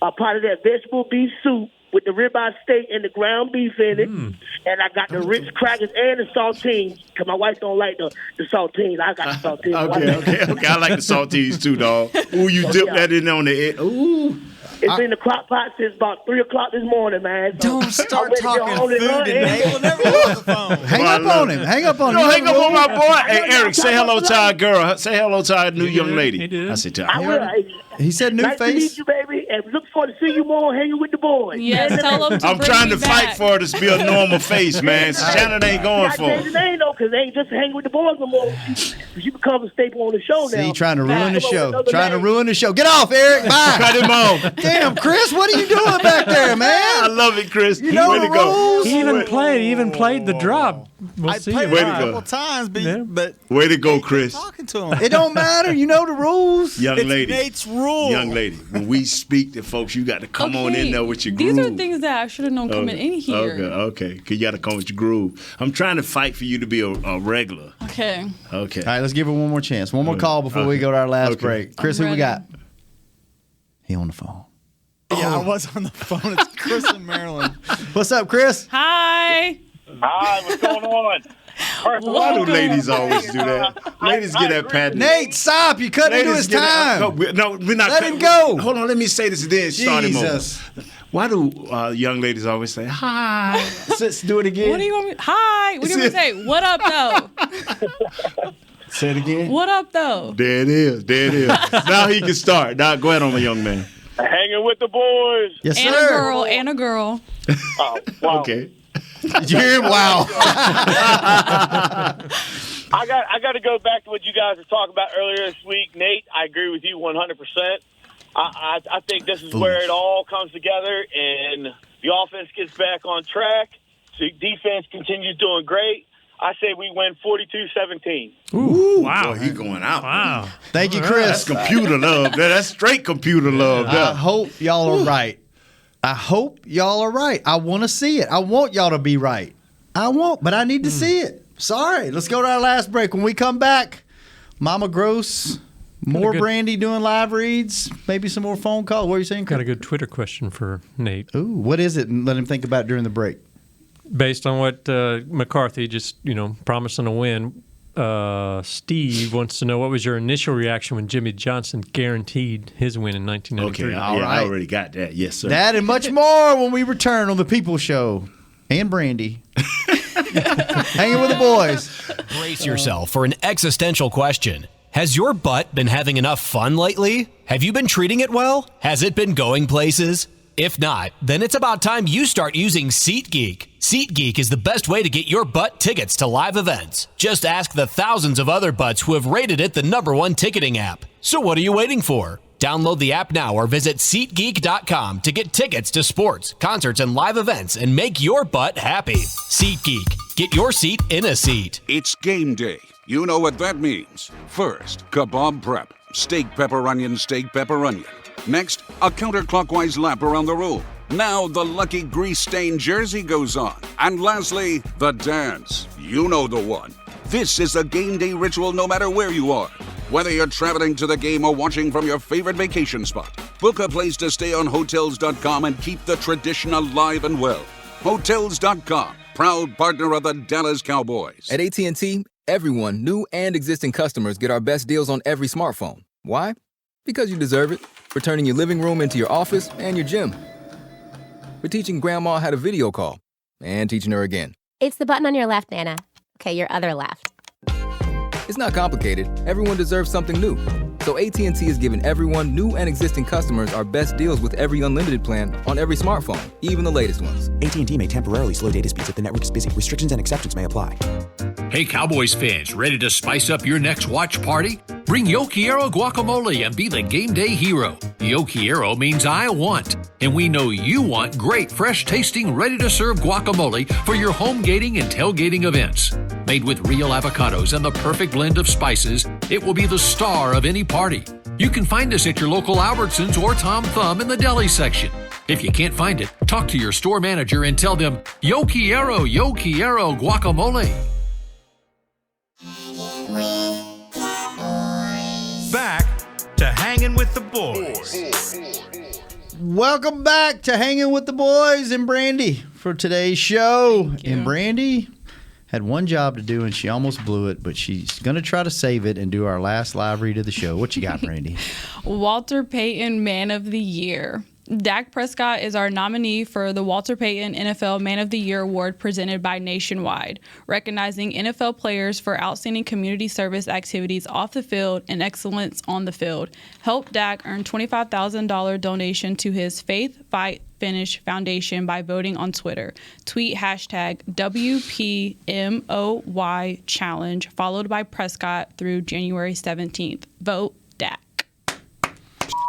A pot of that vegetable beef soup with the ribeye steak and the ground beef in it. And I got the Ritz crackers and the saltines, because my wife don't like the saltines. I got the saltines. Okay. I like the saltines too, dog. Ooh, you dip that in on the end. Ooh. It's been in the crock pot since about 3 o'clock this morning, man. So Don't start talking food today. We'll never go on the phone. Hang up on him. Hang up on him. No, hang up on my boy. Hey, Eric, say hello to our girl. Say hello to our new young lady. He did. I said to I her. will. He said new Nice to face. meet you, baby, and look forward to seeing you more hanging with the boys. Yes, tell them to I'm bring trying me to fight back. for her to be a normal face, man. Shannon ain't going I for changed the it. name, though, because they ain't just hanging with the boys no more. She become a staple on the show now. See, trying to ruin the Come on, show. another Trying to name. ruin the show. Get off, Eric. Bye. Cut him off. Damn, Chris, what are you doing back there, I man? love it, Chris. You know Way the to go. rules. He even played the drop. We'll I see. played Way it to a go. couple times, but Way to go, Chris. talking to him. It don't matter. You know the rules. Young It's lady. Nate's rule. Young lady. When we speak to folks, you got to come on in there with your groove. These are things that I should have known coming in here. Okay. Cause you got to come with your groove. I'm trying to fight for you to be a regular. Okay. Okay. All right, let's give her one more chance. One more call before we go to our last Okay. break. Chris, I'm who we ready. got? He on the phone. Yeah, I was on the phone. It's Chris in Maryland. What's up, Chris? Hi. Hi, what's going on? Why do Welcome. ladies always do that? Ladies get that pat. Nate, stop. You cut into his get that- time. No, we're not. Let him go. Hold on, let me say this and then start him over. Jesus. Why do young ladies always say hi? Let's do it again. What do you want me? Hi. What do you want me to say? What up, though? Say it again. What up, though? There it is. Now he can start. Now go ahead on my young man. Hanging with the boys. Yes, And sir. a girl. And a girl. Oh, wow. Okay. Did you hear him? Wow. I got to go back to what you guys were talking about earlier this week. Nate, I agree with you 100%. I think this is where it all comes together, and the offense gets back on track. The defense continues doing great. I say we win 42-17. Ooh, wow. Boy, he going out. Wow. Thank you, Chris. That's computer love. That's straight computer love. I hope y'all are right. I hope y'all are right. I want to see it. I want y'all to be right. But I need to see it. Sorry. Let's go to our last break. When we come back, Mama Gross More Brandie doing live reads, maybe some more phone calls. What are you saying, Kurt? Got a good Twitter question for Nate. Ooh, what is it? And let him think about it during the break. Based on what McCarthy just, promising a win, Steve wants to know, what was your initial reaction when Jimmy Johnson guaranteed his win in 1993? Okay, I already got that. Yes, sir. That and much more when we return on the People Show. And Brandie. Hanging with the boys. Brace yourself for an existential question. Has your butt been having enough fun lately? Have you been treating it well? Has it been going places? If not, then it's about time you start using SeatGeek. SeatGeek is the best way to get your butt tickets to live events. Just ask the thousands of other butts who have rated it the #1 ticketing app. So what are you waiting for? Download the app now or visit SeatGeek.com to get tickets to sports, concerts, and live events and make your butt happy. SeatGeek. Get your seat in a seat. It's game day. You know what that means. First, kebab prep. Steak, pepper, onion, steak, pepper, onion. Next, a counterclockwise lap around the room. Now the lucky grease-stained jersey goes on. And lastly, the dance. You know the one. This is a game day ritual no matter where you are. Whether you're traveling to the game or watching from your favorite vacation spot, book a place to stay on Hotels.com and keep the tradition alive and well. Hotels.com, proud partner of the Dallas Cowboys. At AT&T, everyone, new and existing customers, get our best deals on every smartphone. Why? Because you deserve it. For turning your living room into your office and your gym. For teaching Grandma how to video call and teaching her again. It's the button on your left, Nana. Okay, your other left. It's not complicated. Everyone deserves something new. So AT&T is giving everyone, new and existing customers, our best deals with every unlimited plan on every smartphone, even the latest ones. AT&T may temporarily slow data speeds if the network is busy. Restrictions and exceptions may apply. Hey, Cowboys fans, ready to spice up your next watch party? Bring Yo Quiero guacamole and be the game day hero. Yo Quiero means I want, and we know you want great, fresh-tasting, ready-to-serve guacamole for your home gating and tailgating events. Made with real avocados and the perfect blend of spices, it will be the star of any party. You can find us at your local Albertsons or Tom Thumb in the deli section. If you can't find it, talk to your store manager and tell them, Yo Quiero guacamole. Back to Hanging with the Boys. Welcome back to Hanging with the Boys and Brandie for today's show. And Brandie had one job to do and she almost blew it, but she's going to try to save it and do our last live read of the show. What you got, Brandie? Walter Payton Man of the Year. Dak Prescott is our nominee for the Walter Payton NFL Man of the Year Award presented by Nationwide, recognizing NFL players for outstanding community service activities off the field and excellence on the field. Help Dak earn $25,000 donation to his Faith Fight Finish Foundation by voting on Twitter. Tweet hashtag WPMOY challenge followed by Prescott through January 17th. Vote Dak.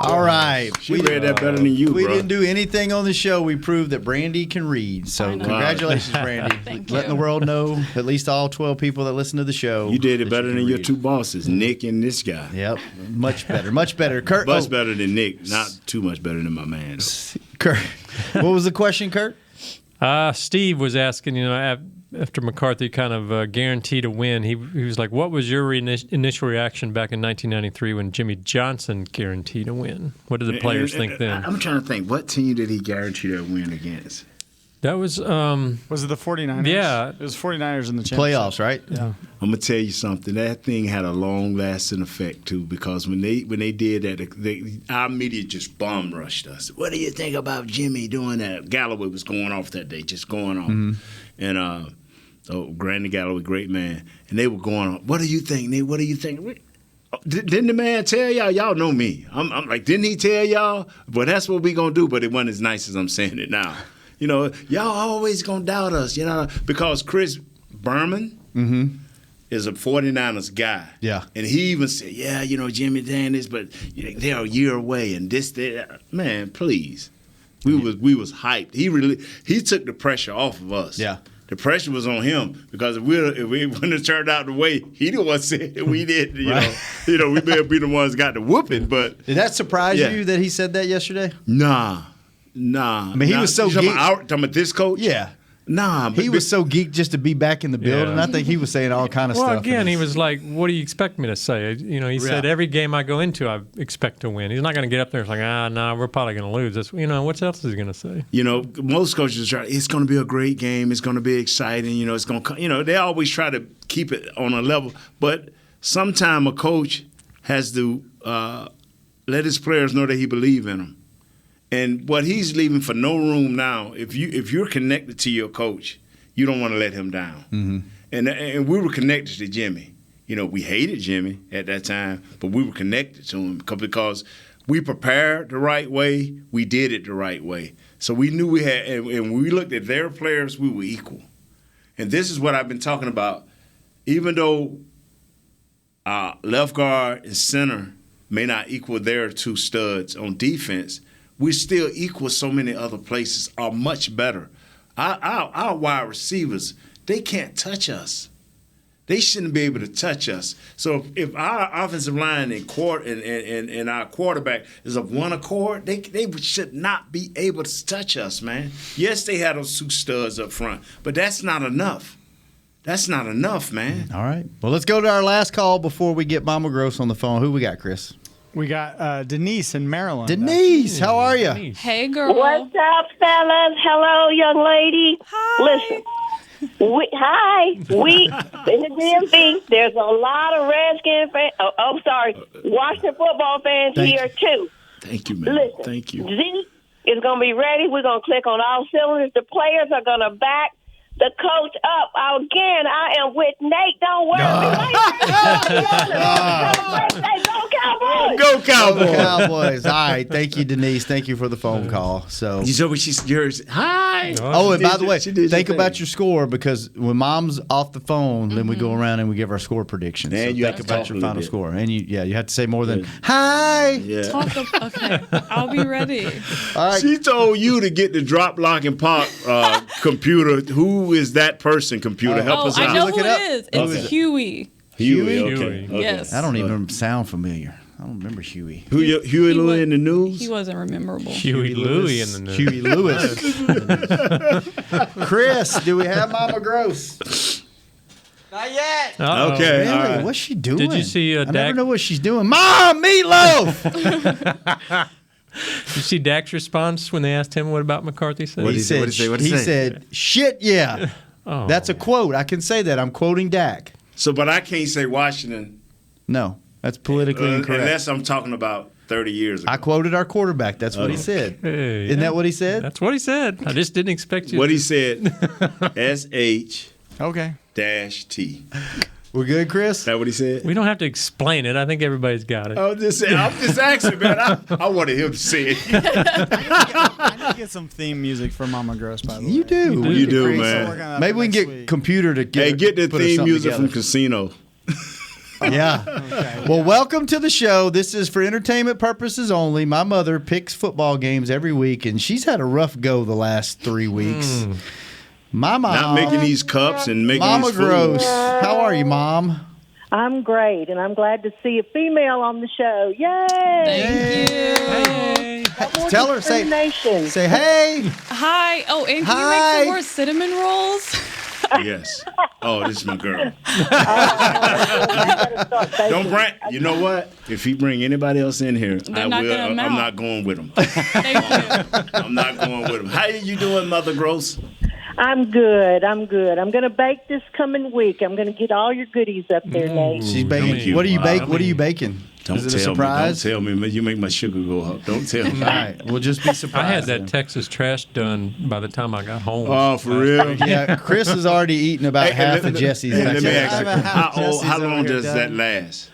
All right. She read that better than you, We bro. didn't do anything on the show. We proved that Brandie can read. So congratulations, Brandie. Thank Letting you. the world know, at least all 12 people that listen to the show. You did it that better you than can your read. two bosses, Nick and this guy. Yep. Much better. Much better. Kurt. Much better than Nick. Not too much better than my man. Kurt. What was the question, Kurt? Steve was asking, after McCarthy kind of guaranteed a win, he was like, what was your initial reaction back in 1993 when Jimmy Johnson guaranteed a win? What did the players think then? I'm trying to think. What team did he guarantee that win against? That was... was it the 49ers? Yeah. It was 49ers in the championship. Playoffs, right? Yeah. I'm going to tell you something. That thing had a long-lasting effect, too, because when they did that, our media just bomb-rushed us. What do you think about Jimmy doing that? Galloway was going off that day, just going off. Mm-hmm. And Brandie Galloway, great man. And they were going on, what do you think, Nate? What do you think? Didn't the man tell y'all? Y'all know me. I'm like, didn't he tell y'all? But that's what we going to do, but it wasn't as nice as I'm saying it now. Y'all always going to doubt us, because Chris Berman is a 49ers guy. Yeah. And he even said, Jimmy did this, but they're a year away and this, that. Man, please. We was hyped. He took the pressure off of us. Yeah. The pressure was on him because if we wouldn't have turned out the way he the one said it, we did, we may have been the ones got the whooping, but. Did that surprise you that he said that yesterday? Nah. I mean, he was so talking about this coach? Yeah. Nah, he was so geeked just to be back in the building. Yeah. I think he was saying all kind of Well, stuff. again, he was like, "What do you expect me to say?" He said, "Every game I go into, I expect to win." He's not going to get up there and like, no, we're probably going to lose this. What else is he going to say? Most coaches try. It's going to be a great game. It's going to be exciting. It's going to. They always try to keep it on a level. But sometimes a coach has to let his players know that he believes in them. And what he's leaving for no room now. If you're connected to your coach, you don't want to let him down. Mm-hmm. And we were connected to Jimmy. We hated Jimmy at that time, but we were connected to him because we prepared the right way. We did it the right way. So we knew we had, and when we looked at their players, we were equal. And this is what I've been talking about. Even though left guard and center may not equal their two studs on defense, we still equal so many other places, are much better. Our wide receivers, they can't touch us. They shouldn't be able to touch us. So if our offensive line and our quarterback is of one accord, they should not be able to touch us, man. Yes, they had those two studs up front, but that's not enough. That's not enough, man. All right. Well, let's go to our last call before we get Mama Gross on the phone. Who we got, Chris? We got Denise in Maryland. Denise, how are you? Hey, girl. What's up, fellas? Hello, young lady. Hi. Listen. We in the DMV. There's a lot of Redskin fans. Washington football fans here too. Thank you, man. Listen, Thank you. Zeke is going to be ready. We're going to click on all cylinders. The players are going to back the coach up. Again, I am with Nate. Don't worry. Go Cowboys! Go Cowboys! Go Cowboys! All right, thank you, Denise. Thank you for the phone call. So you saw what she's yours. Hi. Oh, and by the way, think about your score because when Mom's off the phone, then we go around and we give our score predictions. And so you think have to about talk your a little final bit. score, and you have to say more than hi. Yeah. Okay, I'll be ready. All right. She told you to get the drop, lock, and pop computer. Who is that person? Computer, help us out. I know Look who it it up. is. Who It's is it? Huey. Huey. Okay. Yes. I don't even sound familiar. I don't remember Huey. Huey Louie in the news? He wasn't memorable. Huey Louie in the news. Huey Lewis. Chris, do we have Mama Gross? Not yet. Uh-oh. Okay. Really? All right. What's she doing? Did you see I Dak? never know what she's doing. Mom, meatloaf! Did you see Dak's response when they asked him what about McCarthy said? What'd he say? He said, shit, yeah. Oh. That's a quote. I can say that. I'm quoting Dak. So, but I can't say Washington No, that's politically incorrect. unless I'm talking about 30 years ago. I quoted our quarterback. That's what he said. Hey, Isn't that what he said? That's what he said. I just didn't expect you. What he said, SH Okay. dash T. We're good, Chris? Is that what he said? We don't have to explain it. I think everybody's got it. I'm just asking, man. I wanted him to say it. I need to get some theme music for Mama Gross, by the way. You do. You do, We're man. working on that Maybe for we can next get week. computer to Hey, get the put us theme something music from together. Casino. Yeah. Well, welcome to the show. This is for entertainment purposes only. My mother picks football games every week, and she's had a rough go the last 3 weeks. My mom. Not making these cups and making Mama these food. Gross. How are you, Mom? I'm great, and I'm glad to see a female on the show. Yay! Thank you. Hey. Tell her, say hey. Hi. Oh, and can you Hi. make some more cinnamon rolls? Yes. Oh, this is my girl. Don't bring. You know what? If he bring anybody else in here, They're I not will. gonna I'm mount. not going with him. Thank you. I'm not going with him. How you doing, Mother Gross? I'm good. I'm going to bake this coming week. I'm going to get all your goodies up there, Nate. She's baking. Thank you. What are you Wow. baking? What are you baking? Don't Is it a tell surprise? me. Don't tell me. You make my sugar go up. Don't tell me. All right. We'll just be surprised. I had that then. Texas trash done by the time I got home. Oh, for real? Yeah, Chris has already eaten about Hey, half let- of Jesse's. Let me Texas. ask you, how long does that last?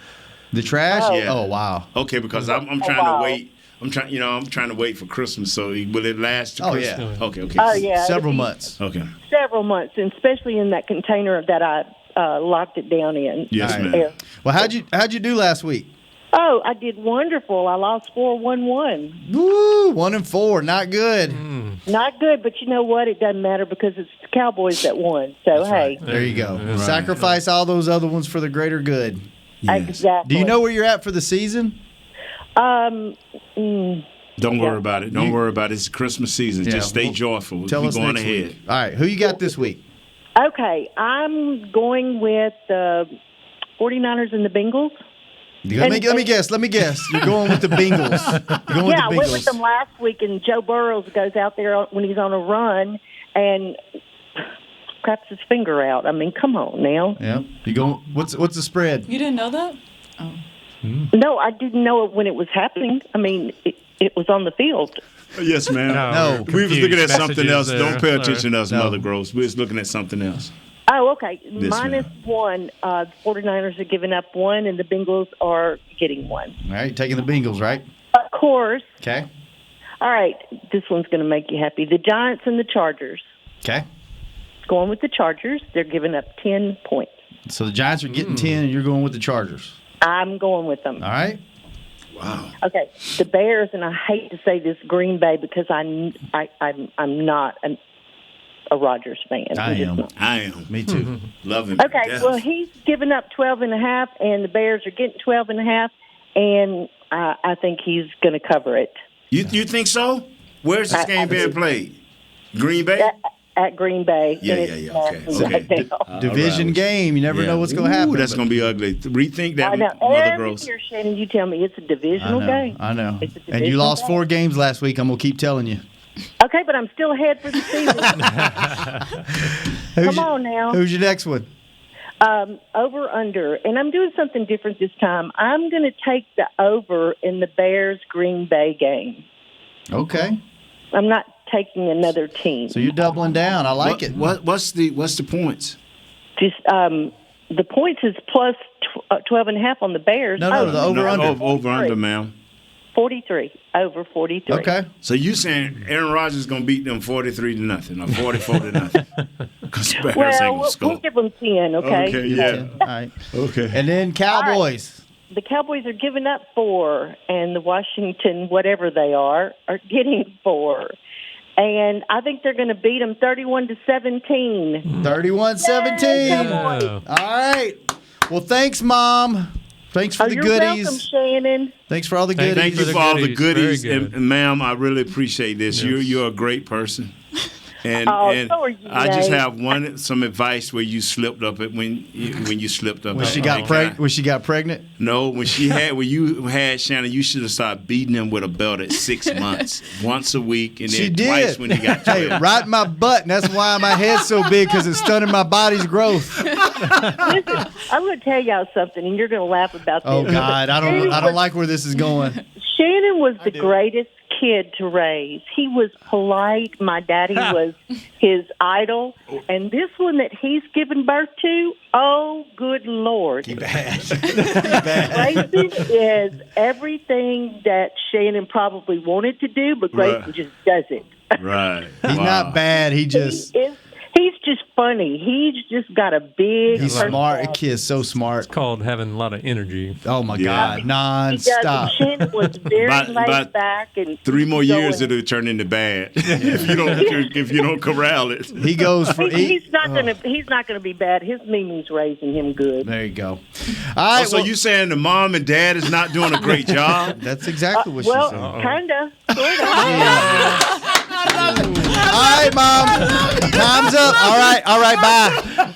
The trash? Yeah. Oh, wow. Okay, because I'm trying to wait. I'm trying to wait for Christmas. So will it last? To Oh, Christmas? yeah. Okay. Oh, yeah. Several it'll be months. Okay. Several months, and especially in that container that I locked it down in. Yes, All right. ma'am. Well, how'd you do last week? Oh, I did wonderful. I lost 4-1-1. Woo, 1-4, not good. Not good, but you know what? It doesn't matter because it's the Cowboys that won. So, hey. There you go. Sacrifice all those other ones for the greater good. Exactly. Do you know where you're at for the season? Don't worry about it. Don't worry about it. It's Christmas season. Yeah, Just stay joyful. Tell We're us going next ahead. week. All right, who you got this week? Okay, I'm going with the 49ers and the Bengals. Let me guess. You're going with the Bengals. You're going I with the went Bengals. with them last week, and Joe Burrows goes out there when he's on a run and craps his finger out. I mean, come on now. Yeah. You going? What's the spread? You didn't know that? Oh. No, I didn't know it when it was happening. I mean, it was on the field. Yes, ma'am. No, we was looking at something else. there. Don't pay attention to us, No. Mother Gross. We was looking at something else. Oh, okay. Yes, Minus one. The 49ers are giving up one, and the Bengals are getting one. All right, taking the Bengals, right? Of course. Okay. All right, this one's going to make you happy. The Giants and the Chargers. Okay. Going with the Chargers. They're giving up 10 points. So the Giants are getting 10, and you're going with the Chargers. I'm going with them. All right. Wow. Okay, the Bears, and I hate to say this, Green Bay, because I'm not a Rodgers fan. I am. Me too. Love him. Okay, well, he's giving up 12.5, and the Bears are getting 12.5, and I think he's going to cover it. You think so? Where's this game being played? Green Bay? At Green Bay. Yeah. Okay. Division game. You never know what's going to happen. That's going to be ugly. Rethink that, I know. Mother Every Gross. year, Shannon, you tell me it's a divisional game. I know. It's a And you divisional lost game. 4 games last week. I'm going to keep telling you. Okay, but I'm still ahead for the season. Come on now. Who's your next one? Over under, and I'm doing something different this time. I'm going to take the over in the Bears Green Bay game. Okay. I'm not taking another team. So you're doubling down. I like it. What's the points? Just the points is plus 12.5 on the Bears. No, the over under. Over under, ma'am. 43 over 43. Okay. So you saying Aaron Rodgers is gonna beat them 43-0 or 44-0? Because the Bears ain't Well, gonna we'll score. give them 10. Okay. Okay, yeah. All right. Okay. And then Cowboys. The Cowboys are giving up 4, and the Washington, whatever they are getting 4. And I think they're going to beat them 31-17. 31-17. All right. Well, thanks, Mom. Thanks for the you're goodies. welcome, Shannon. Thanks for all the goodies. Thank you for all the goodies, Very good. and ma'am, I really appreciate this. You're a great person. And, Oh, and so are you, I just Nate. have some advice where you slipped up when you slipped up. When she got pregnant? No, when you had Shannon, you should have started beating him with a belt at 6 months, once a week, and She then twice did. when he got 12. Hey, right in my butt, and that's why my head's so big, because it's stunning my body's growth. Listen, I'm going to tell y'all something, and you're going to laugh about this. Oh God, I don't like where this is going. Shannon was the greatest kid to raise. He was polite. My daddy was his idol. And this one that he's given birth to, oh, good Lord. Grayson is everything that Shannon probably wanted to do, but Grayson Right. just does it. Right. He's not bad. He just He's just funny. He's just got a big he's smart. A personality. kid's so smart. It's called having a lot of energy. Oh my Yeah. God, He does. nonstop. Shannon was very About laid back and 3 more easygoing. years, it'll turn into bad if you don't corral it. He goes for He's not gonna be bad. His Mimi's raising him good. There you go. All right. So you saying the mom and dad is not doing a great job? That's exactly what Well, she said. kinda, All right, Mom. Time's up. All right. Bye.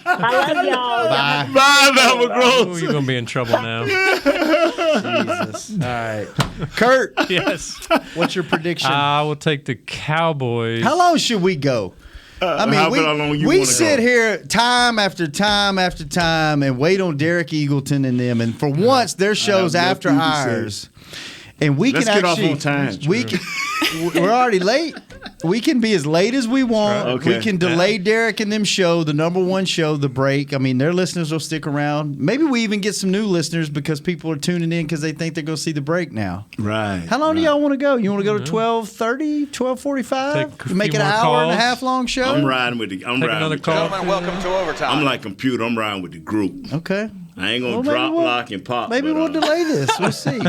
I love y'all. Bye. Bye, Mama Oh, Gross. you're gonna be in trouble now. Jesus. All right. Kurt. Yes. What's your prediction? I will take the Cowboys. How long should we go? I mean, how long you we wanna sit go? here time after time after time and wait on Derek Eagleton and them, and for once their shows have after nothing to say. ours, and we Let's can get off actually on time. we can, we're already late. We can be as late as we want. Right. Okay. We can delay Derek and them show, the number one show, The Break. I mean, their listeners will stick around. Maybe we even get some new listeners because people are tuning in because they think they're going to see The Break now. Right. How long do y'all want to go? You want to go to 12:30, 12:45? Take a Make few it an more hour and a calls. half long show? I'm riding with the. I'm Take riding another with call. Gentlemen, welcome to overtime. I'm like computer. I'm riding with the group. Okay. I ain't gonna Well, maybe drop, we'll- lock, and pop. Maybe but, we'll delay this. We'll see.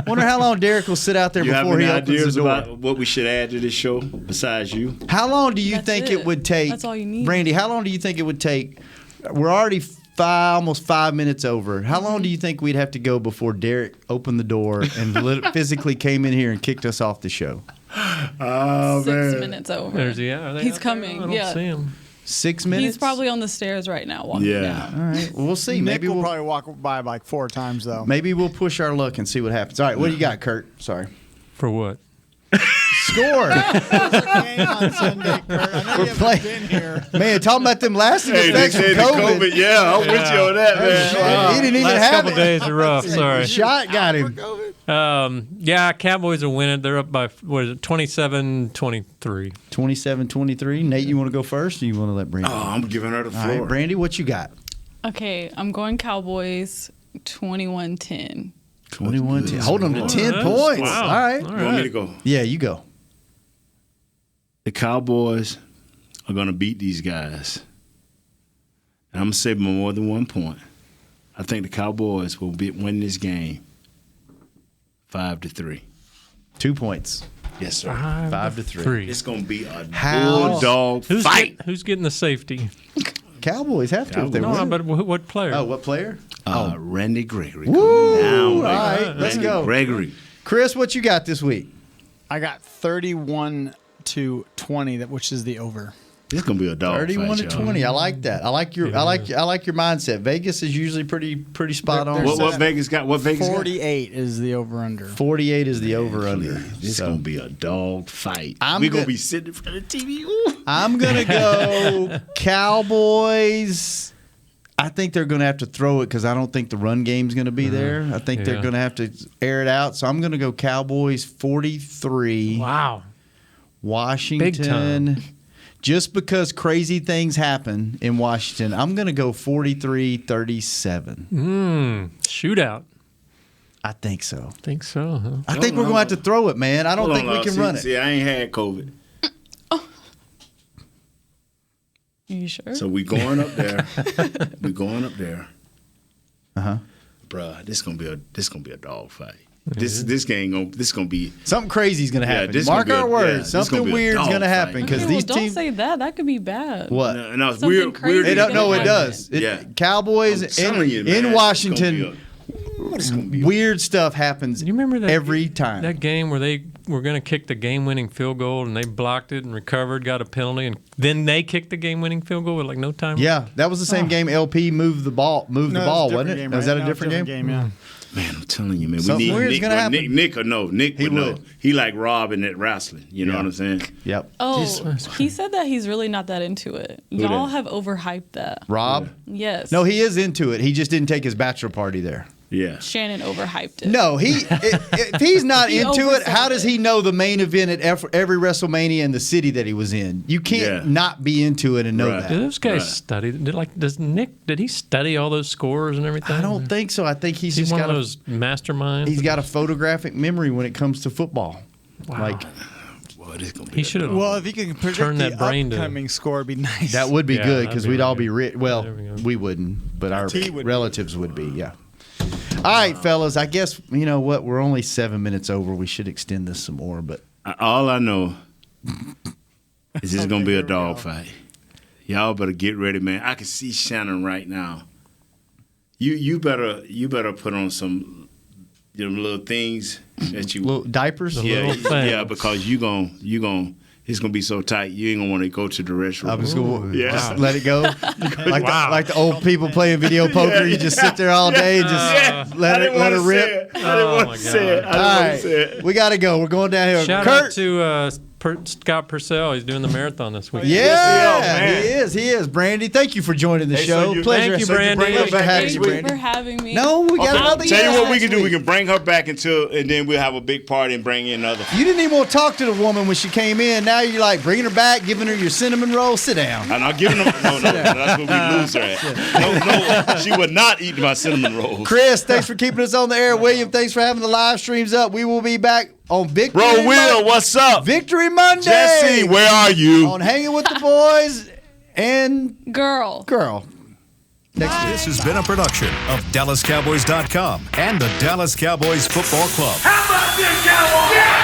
Wonder how long Derek will sit out there You have before any he opens ideas the door. about what we should add to this show besides you? How long do you That's think it. it would take? That's all you need. Brandi, how long do you think it would take? We're already almost 5 minutes over. How long do you think we'd have to go before Derek opened the door and physically came in here and kicked us off the show? Oh, 6 minutes over. There's Are they He's out there? coming. I don't Yeah. see him. 6 minutes? He's probably on the stairs right now walking down. All right. Well, we'll see. Nick Maybe will we'll probably walk by like 4 times though. maybe we'll push our luck and see what happens. All right. What do you got, Kurt? Sorry. For what? Score. Game on Sunday, Kurt. I know We're you haven't playing. been here. Man, talking about them lasting Hey, effects they from said the COVID. COVID. Yeah, I'm with you on that, man. He didn't even Last have couple it. days are rough. Sorry. The shot got him. Yeah, Cowboys are winning. They're up by, 27-23. 27-23. Nate, you want to go first or you want to let Brandie? Oh, I'm giving her the All floor. right, Brandie, what you got? Okay, I'm going Cowboys 21-10. 21-10. Hold them to 10 Wow. points. Wow. All right. You want me to go? Yeah, you go. The Cowboys are going to beat these guys. And I'm going to say by more than 1 point. I think the Cowboys will win this game 5-3. 2 points. Yes, sir. 5-3. It's going to be a How- bulldog fight. Who's getting the safety? Cowboys have to if they No, win. but what player? Oh, what player? Randy Gregory. Woo! Down, All right, let's Randy go. Gregory. Chris, what you got this week? I got 31-20, which is the over. It's gonna be a dog 31-20. I like that. I like your mindset. Vegas is usually pretty spot on. What Vegas got? What Vegas 48 is the over/under. 48 is the over/under. This gonna be a dog fight. I'm We're gonna go- be sitting in front of the TV. Ooh. I'm gonna go Cowboys. I think they're going to have to throw it because I don't think the run game's going to be there. I think they're going to have to air it out. So I'm going to go Cowboys 43. Wow. Washington. Big time. Just because crazy things happen in Washington, I'm going to go 43-37. Shootout. I think so. Think so, huh? I think we're going to have to throw it, man. I don't think we can run it. See, I ain't had COVID. You sure? So we going up there. We going up there. Uh-huh. Bruh, this gonna be a dog fight. This gonna be something crazy's gonna happen. this Mark gonna be our words. Something weird's gonna happen because Okay, these don't teams. say that. That could be bad. What? No, it's Something weird. crazy is gonna No, it happen. does. Cowboys I'm telling you, man, in it's Washington. gonna be Weird stuff happens. You remember that every time? that game where they were going to kick the game-winning field goal and they blocked it and recovered, got a penalty, and then they kicked the game-winning field goal with like no time. Yeah, that was the same game. LP moved the ball, wasn't it? Game, Was right? that a different game? Yeah. Man, I'm telling you, man. Something we need weird's Nick. gonna happen. Nick would know. Nick He would know. would. He like Rob in that wrestling. You know what I'm saying? Yep. Oh, he said that he's really not that into it. Y'all that? have overhyped that. Rob? Yes. No, he is into it. He just didn't take his bachelor party there. Yeah. Shannon overhyped it. No, if he's not He into it, oversold how does he know the main event at every WrestleMania in the city that he was in? You can't not be into it and know that. Did those guys study? Did he study all those scores and everything? I don't think so. I think he's Is he just one got of those masterminds. He's got a photographic memory when it comes to football. Wow. Like he should have. Well, if you can predict turn that the brain to- upcoming score, it'd be nice. that would be Yeah, good that'd because be we'd all really be rich. Well, There we go. we wouldn't, but our He would be. relatives would be. Yeah. All right, fellas. I guess you know what. We're only 7 minutes over. We should extend this some more, but All I know is it's gonna be a dog fight. Y'all better get ready, man. I can see Shannon right now. You better put on some little things that you little diapers. Yeah, because you gon' it's gonna be so tight you ain't gonna want to go to the restroom. I'm just gonna Yeah. let it go, like the old people playing video poker. You just sit there all day and just let it rip. I didn't want to say it. All right, we gotta go. We're going down here. Shout Kurt. out to Scott Purcell. He's doing the marathon this week. Yeah, he is. Brandi, thank you for joining the show. Pleasure. Thank you, Brandi. Pleasure having you, Thank you for Brandi. having me. No, we got another. Tell you what we next can do. week. We can bring her back and then we'll have a big party and bring in another. You didn't even want to talk to the woman when she came in. Now you're like bringing her back, giving her your cinnamon roll. Sit down. I'm not giving them. No, that's where we lose her at. No, she would not eat my cinnamon rolls. Chris, thanks for keeping us on the air. William, thanks for having the live streams up. We will be back on Victory Bro, Will, Monday. what's up? Victory Monday. Jesse, where are you? On Hanging with the Boys and Girl. This has been a production of DallasCowboys.com and the Dallas Cowboys Football Club. How about this, Cowboys?